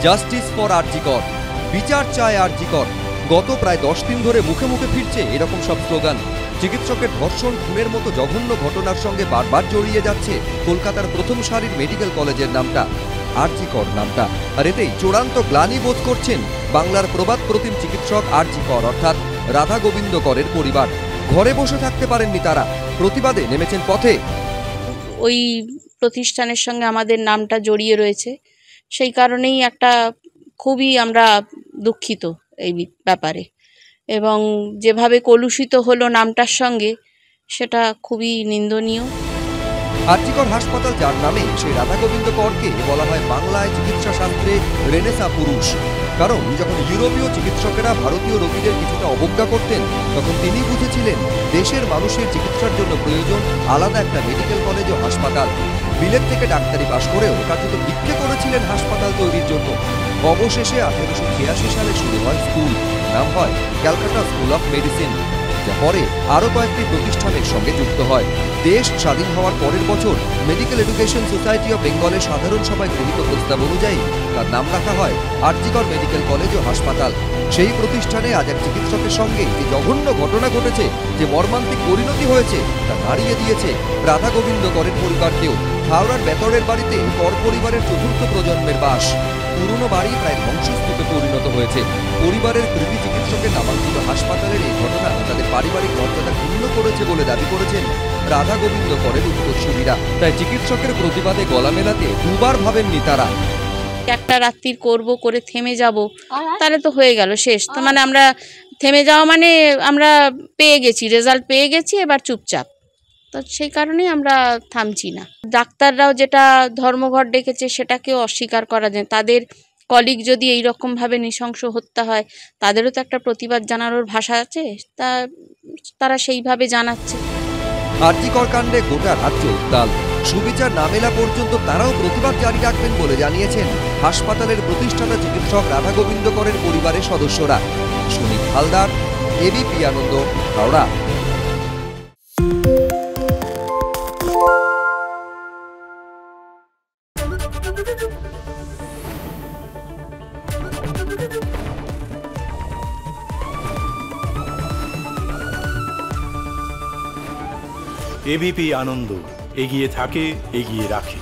Justice for আরজি কর, বিচার চায় আরজি কর। গত প্রায় 10 দিন ধরে মুখে মুখে ফিরছে এরকম সব স্লোগান। চিকিৎসকের ধর্ষণ, খুনের মতো জঘন্য ঘটনার সঙ্গে বারবার জড়িয়ে যাচ্ছে কলকাতার প্রথম সারির মেডিকেল কলেজের নামটা, আরজি কর নামটা। আর এতেই চূড়ান্ত গ্লানি বোধ করছেন বাংলার প্রবাদ প্রতিম চিকিৎসক আরজি কর অর্থাৎ রাধা গোবিন্দ করের পরিবার। ঘরে বসে থাকতে পারেননি তারা, প্রতিবাদে নেমেছেন পথে। ওই প্রতিষ্ঠানের সঙ্গে আমাদের নামটা জড়িয়ে রয়েছে, সেই কারণেই একটা খুবই আমরা দুঃখিত এই ব্যাপারে, এবং যেভাবে কলুষিত হলো নামটার সঙ্গে সেটা খুবই নিন্দনীয়। আরজি কর হাসপাতাল, যার নামে সেই রাধা গোবিন্দ করকে বলা হয় বাংলায় চিকিৎসা শাস্ত্রে রেনেসা পুরুষ। কারণ যখন ইউরোপীয় চিকিৎসকেরা ভারতীয় রোগীদের কিছুটা অবজ্ঞা করতেন, তখন তিনি বুঝেছিলেন দেশের মানুষের চিকিৎসার জন্য প্রয়োজন আলাদা একটা মেডিকেল কলেজ ও হাসপাতাল। বিলেত থেকে ডাক্তারি পাশ করেও কার্যত ভিক্ষে করেছিলেন হাসপাতাল তৈরির জন্য। অবশেষে 1886 সালে শুরু হয় স্কুল, নাম হয় ক্যালকাটা স্কুল অফ মেডিসিন, যা পরে আরও কয়েকটি প্রতিষ্ঠানের সঙ্গে যুক্ত হয়। দেশ স্বাধীন হওয়ার পরের বছর মেডিকেল এডুকেশন সোসাইটি অফ বেঙ্গলের সাধারণ সভায় গৃহীত প্রস্তাব অনুযায়ী তার নাম রাখা হয় আরজি কর মেডিকেল কলেজ ও হাসপাতাল। সেই প্রতিষ্ঠানে আজ এক চিকিৎসকের সঙ্গে যে জঘন্য ঘটনা ঘটেছে, যে মর্মান্তিক পরিণতি হয়েছে, তা নাড়িয়ে দিয়েছে রাধা গোবিন্দ করের পরিবারকেও। হাওড়ার বেতরের বাড়িতে কর পরিবারের চতুর্থ প্রজন্মের বাস। পুরনো বাড়ি প্রায় ধ্বংসস্তূপে পরিণত হয়েছে। পরিবারের কৃতি চিকিৎসকের নামাঙ্কিত হাসপাতালের এই ঘটনা তাদের পারিবারিক মর্যাদা ক্ষুণ্ণ করেছে বলে দাবি করেছেন রাধা গোবিন্দ করের উত্তরসূরিরা। তাই চিকিৎসকের প্রতিবাদে গলা মেলাতে দুবার ভাবেননি তারা। একটা রাত্রির করে থেমে যাব, তাহলে তো হয়ে গেল শেষ। তো মানে আমরা থেমে যাওয়া মানে আমরা পেয়ে গেছি, রেজাল্ট পেয়ে গেছি, এবার চুপচাপ। তো সেই কারণেই আমরা থামছি না। ডাক্তাররাও যেটা ধর্মঘট ডেকেছে সেটাকেও অস্বীকার করা যায়। তাদের কলিগ যদি এইরকমভাবে নৃশংস হত্যা হয়, তাদেরও তো একটা প্রতিবাদ জানানোর ভাষা আছে, তারা সেইভাবে জানাচ্ছে। আরজি কর কাণ্ডে গোটা রাজ্য উত্তাল। সুবিচার না মেলা পর্যন্ত তারাও প্রতিবাদ জারি রাখবেন বলে জানিয়েছেন হাসপাতালের প্রতিষ্ঠাতা চিকিৎসক রাধা গোবিন্দ করের পরিবারের সদস্যরা। সুনীল হালদার, এবিপি আনন্দ, হাওড়া। এবিপি আনন্দ, এগিয়ে থাকে, এগিয়ে রাখে।